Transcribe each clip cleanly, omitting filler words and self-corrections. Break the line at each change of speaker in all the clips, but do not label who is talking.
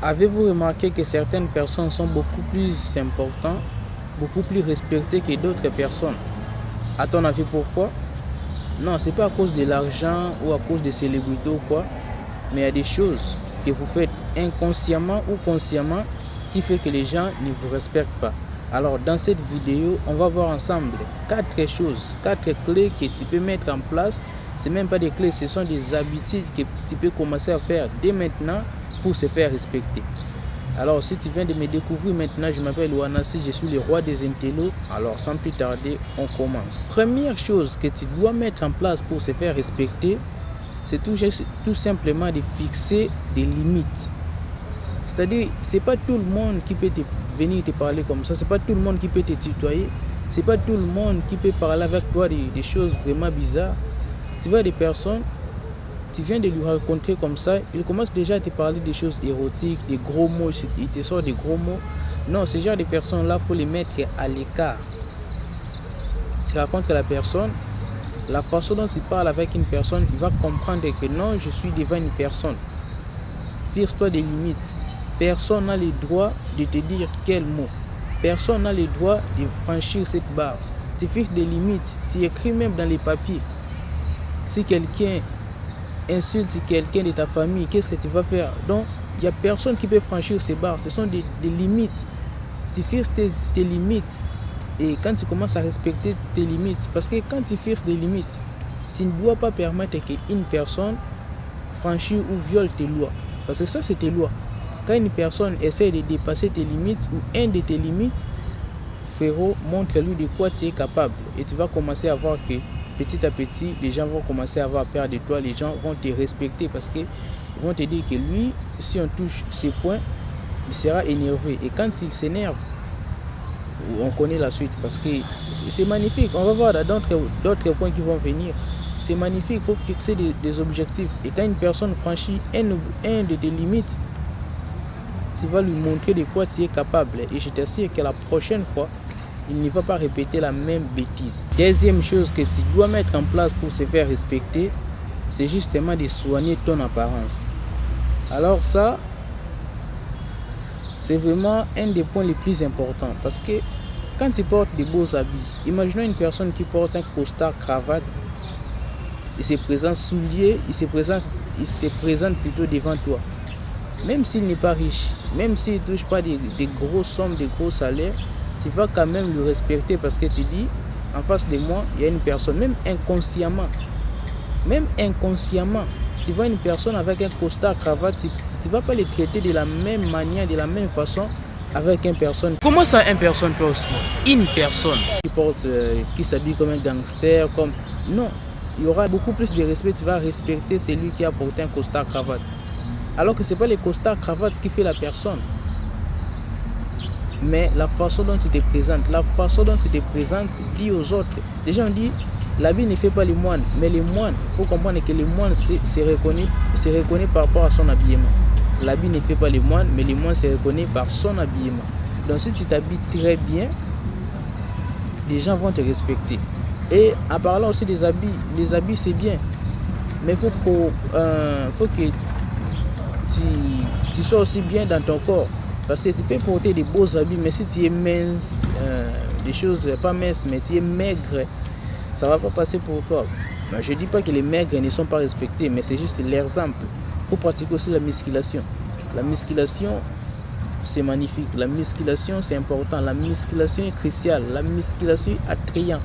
Avez-vous remarqué que certaines personnes sont beaucoup plus importantes, beaucoup plus respectées que d'autres personnes? À ton avis, pourquoi? Non, c'est pas à cause de l'argent ou à cause des célébrités ou quoi, mais il y a des choses que vous faites inconsciemment ou consciemment qui fait que les gens ne vous respectent pas. Alors dans cette vidéo, on va voir ensemble 4 choses, 4 clés que tu peux mettre en place. Ce n'est même pas des clés, ce sont des habitudes que tu peux commencer à faire dès maintenant pour se faire respecter. Alors si tu viens de me découvrir maintenant, je m'appelle Wanassi, je suis le roi des intellos. Alors sans plus tarder, on commence. Première chose que tu dois mettre en place pour se faire respecter, c'est tout simplement de fixer des limites. C'est-à-dire, c'est pas tout le monde qui peut venir te parler comme ça, c'est pas tout le monde qui peut te tutoyer, c'est pas tout le monde qui peut parler avec toi des choses vraiment bizarres. Tu vois des personnes, tu viens de lui rencontrer comme ça, il commence déjà à te parler des choses érotiques, des gros mots, il te sort des gros mots. Non, ce genre de personnes-là, il faut les mettre à l'écart. Tu rencontres la personne, la façon dont tu parles avec une personne, il va comprendre que non, je suis devant une personne. Fixe-toi des limites. Personne n'a le droit de te dire quel mot. Personne n'a le droit de franchir cette barre. Tu fixes des limites. Tu écris même dans les papiers. Si quelqu'un insulte quelqu'un de ta famille, qu'est-ce que tu vas faire? Donc, il n'y a personne qui peut franchir ces barres. Ce sont des limites. Tu fixes tes limites. Et quand tu commences à respecter tes limites, parce que quand tu fixes des limites, tu ne dois pas permettre qu'une personne franchisse ou viole tes lois. Parce que ça, c'est tes lois. Quand une personne essaie de dépasser tes limites ou un de tes limites, frérot, montre-lui de quoi tu es capable. Et tu vas commencer à voir que petit à petit, les gens vont commencer à avoir peur de toi. Les gens vont te respecter parce qu'ils vont te dire que lui, si on touche ses points, il sera énervé. Et quand il s'énerve, on connaît la suite parce que c'est magnifique. On va voir d'autres points qui vont venir. C'est magnifique, il faut fixer des objectifs. Et quand une personne franchit un de tes limites, tu vas lui montrer de quoi tu es capable. Et je t'assure que la prochaine fois, il ne va pas répéter la même bêtise. Deuxième chose que tu dois mettre en place pour se faire respecter, c'est justement de soigner ton apparence. Alors ça, c'est vraiment un des points les plus importants. Parce que quand tu portes des beaux habits, imaginons une personne qui porte un costard cravate, il se présente soulier, il se présente plutôt devant toi. Même s'il n'est pas riche, même s'il ne touche pas des grosses sommes, des gros salaires, tu vas quand même le respecter parce que tu dis, en face de moi, il y a une personne, même inconsciemment, tu vois une personne avec un costard cravate, tu ne vas pas les traiter de la même manière, de la même façon avec une personne. Comment ça, une personne toi aussi? Une personne qui s'habille comme un gangster, comme... Non, il y aura beaucoup plus de respect, tu vas respecter celui qui a porté un costard cravate. Alors que ce n'est pas le costard cravate qui fait la personne. Mais la façon dont tu te présentes, dit aux autres. Les gens disent, l'habit ne fait pas les moines. Mais les moines, il faut comprendre que les moines se reconnaissent par rapport à son habillement. L'habit ne fait pas les moines, mais les moines se reconnaissent par son habillement. Donc si tu t'habilles très bien, les gens vont te respecter. Et en parlant aussi des habits, les habits c'est bien. Mais il faut que tu sois aussi bien dans ton corps. Parce que tu peux porter des beaux habits, mais si tu es mince, des choses pas minces, mais tu es maigre, ça ne va pas passer pour toi. Mais je ne dis pas que les maigres ne sont pas respectés, mais c'est juste l'exemple. Il faut pratiquer aussi la musculation. La musculation, c'est magnifique. La musculation, c'est important. La musculation est cruciale. La musculation est attrayante.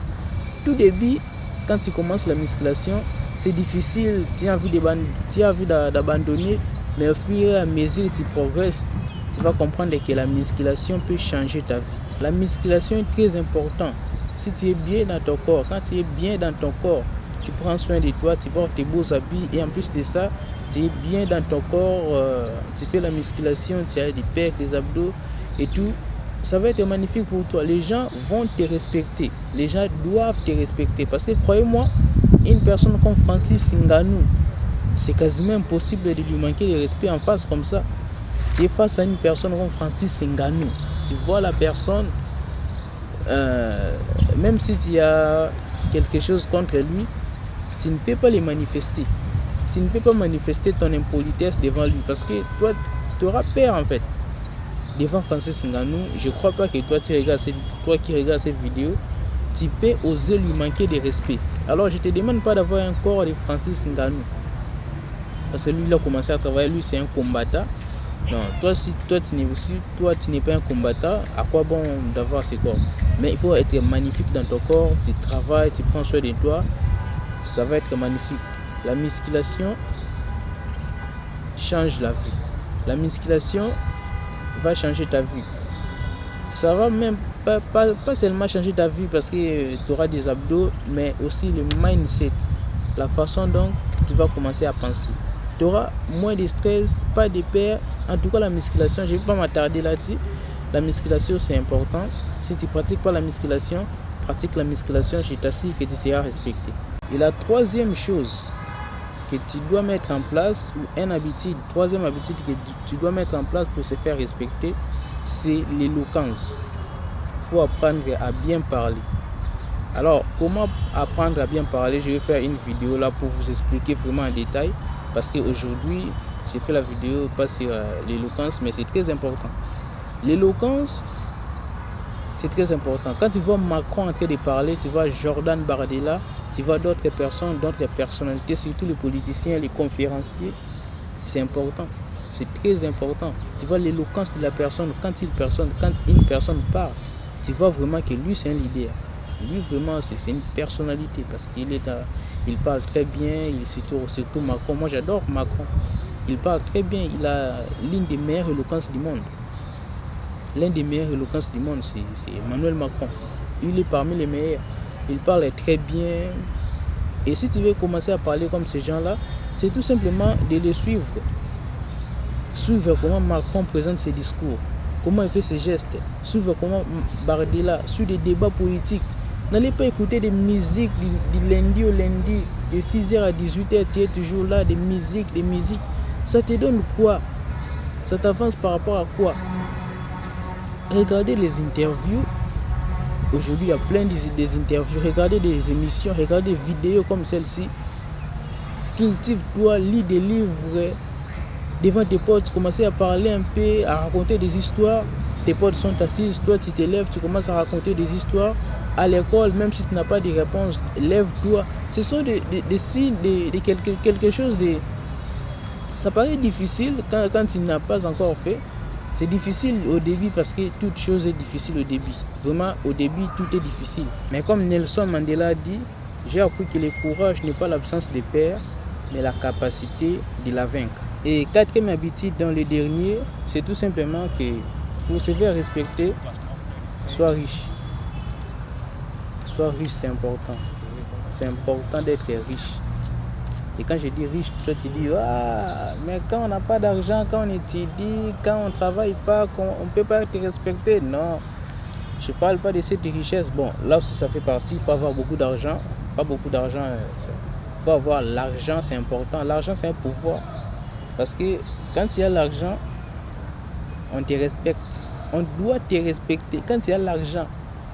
Tout début, quand tu commences la musculation, c'est difficile, tu as envie d'abandonner, mais au fur et à mesure que tu progresses, tu vas comprendre que la musculation peut changer ta vie. La musculation est très importante. Si tu es bien dans ton corps, quand tu es bien dans ton corps, tu prends soin de toi, tu portes tes beaux habits et en plus de ça, tu es bien dans ton corps, tu fais la musculation, tu as des pecs, des abdos et tout. Ça va être magnifique pour toi. Les gens vont te respecter. Les gens doivent te respecter. Parce que croyez-moi, une personne comme Francis Ngannou, c'est quasiment impossible de lui manquer de respect en face comme ça. Tu es face à une personne comme Francis Ngannou. Tu vois la personne, même si tu as quelque chose contre lui, tu ne peux pas les manifester. Tu ne peux pas manifester ton impolitesse devant lui. Parce que toi, tu auras peur en fait. Devant Francis Ngannou, je ne crois pas que toi qui regardes cette vidéo, tu peux oser lui manquer de respect. Alors je ne te demande pas d'avoir un corps de Francis Ngannou. Parce que lui, il a commencé à travailler, lui c'est un combattant. Non, toi tu n'es pas un combattant, à quoi bon d'avoir ce corps? Mais il faut être magnifique dans ton corps, tu travailles, tu prends soin de toi, ça va être magnifique. La musculation change la vie. La musculation va changer ta vie. Ça va même pas seulement changer ta vie parce que tu auras des abdos, mais aussi le mindset, la façon dont tu vas commencer à penser. Tu auras moins de stress, pas de peur. En tout cas, la musculation, je ne vais pas m'attarder là-dessus. La musculation, c'est important. Si tu ne pratiques pas la musculation, pratique la musculation, je t'assure que tu seras respecté. Et la troisième chose que tu dois mettre en place, ou troisième habitude que tu dois mettre en place pour se faire respecter, c'est l'éloquence. Il faut apprendre à bien parler. Alors, comment apprendre à bien parler? Je vais faire une vidéo là pour vous expliquer vraiment en détail. Parce qu'aujourd'hui, j'ai fait la vidéo pas sur l'éloquence, mais c'est très important. L'éloquence, c'est très important. Quand tu vois Macron en train de parler, tu vois Jordan Bardella, tu vois d'autres personnes, d'autres personnalités, surtout les politiciens, les conférenciers, c'est important. C'est très important. Tu vois l'éloquence de la personne, quand une personne parle, tu vois vraiment que lui, c'est un leader. Lui, vraiment, c'est une personnalité parce qu'il parle très bien, surtout Macron. Moi, j'adore Macron. Il parle très bien, il a l'une des meilleures éloquences du monde. L'un des meilleures éloquences du monde, c'est Emmanuel Macron. Il est parmi les meilleurs. Il parle très bien. Et si tu veux commencer à parler comme ces gens-là, c'est tout simplement de les suivre. Suivre comment Macron présente ses discours, comment il fait ses gestes, suivre comment Bardella, sur des débats politiques. N'allez pas écouter des musiques du lundi au lundi, de 6h à 18h, tu es toujours là, des musiques. Ça te donne quoi? Ça t'avance par rapport à quoi? Regardez les interviews. Aujourd'hui, il y a plein des interviews. Regardez des émissions, regardez des vidéos comme celle-ci. Cultive-toi, lis des livres. Devant tes potes, tu commences à parler un peu, à raconter des histoires. Tes potes sont assis, toi tu te lèves, tu commences à raconter des histoires. À l'école, même si tu n'as pas de réponse, lève-toi. Ce sont des signes de quelque chose de... Ça paraît difficile quand tu n'as pas encore fait. C'est difficile au début parce que toute chose est difficile au début. Vraiment, au début, tout est difficile. Mais comme Nelson Mandela a dit, j'ai appris que le courage n'est pas l'absence de peur, mais la capacité de la vaincre. Et quatrième habitude dans le dernier, c'est tout simplement que pour se faire respecter, sois riche. Sois riche, c'est important. C'est important d'être riche. Et quand je dis riche, toi tu dis, ah, mais quand on n'a pas d'argent, quand on étudie, quand on ne travaille pas, on ne peut pas être respecté. Non, je ne parle pas de cette richesse. Bon, là aussi ça fait partie, il faut avoir beaucoup d'argent. Pas beaucoup d'argent, il faut avoir l'argent, c'est important. L'argent, c'est un pouvoir. Parce que quand il y a l'argent, on te respecte. On doit te respecter. Quand il y a l'argent,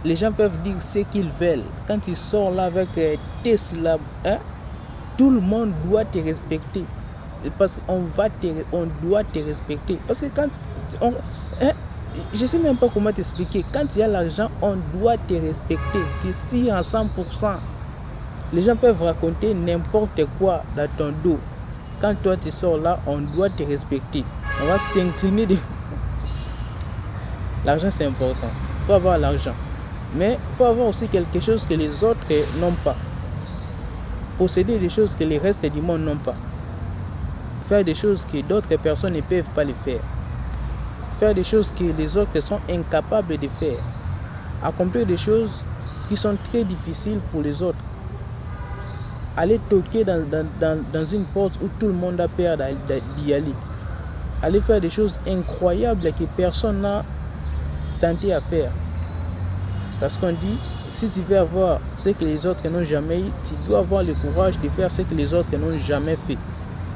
les gens peuvent dire ce qu'ils veulent. Quand ils sortent là avec Tesla, tout le monde doit te respecter. Parce qu'on doit te respecter. Parce que quand je ne sais même pas comment t'expliquer. Quand il y a l'argent, on doit te respecter. C'est si à 100%. Les gens peuvent raconter n'importe quoi dans ton dos. Quand toi tu sors là, on doit te respecter. On va s'incliner. L'argent c'est important. Il faut avoir l'argent. Mais il faut avoir aussi quelque chose que les autres n'ont pas. Posséder des choses que les restes du monde n'ont pas. Faire des choses que d'autres personnes ne peuvent pas les faire. Faire des choses que les autres sont incapables de faire. Accomplir des choses qui sont très difficiles pour les autres. Aller toquer dans une porte où tout le monde a peur d'y aller. Aller faire des choses incroyables que personne n'a tenté à faire. Parce qu'on dit, si tu veux avoir ce que les autres n'ont jamais eu, tu dois avoir le courage de faire ce que les autres n'ont jamais fait.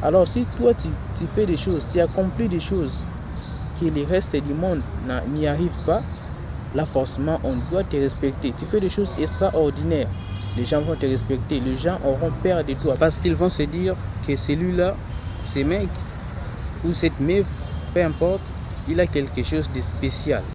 Alors si toi tu fais des choses, tu accomplis des choses que le reste du monde n'y arrive pas, là forcément on doit te respecter. Tu fais des choses extraordinaires, les gens vont te respecter, les gens auront peur de toi. Parce qu'ils vont se dire que celui-là, ce mec ou cette meuf peu importe, il a quelque chose de spécial.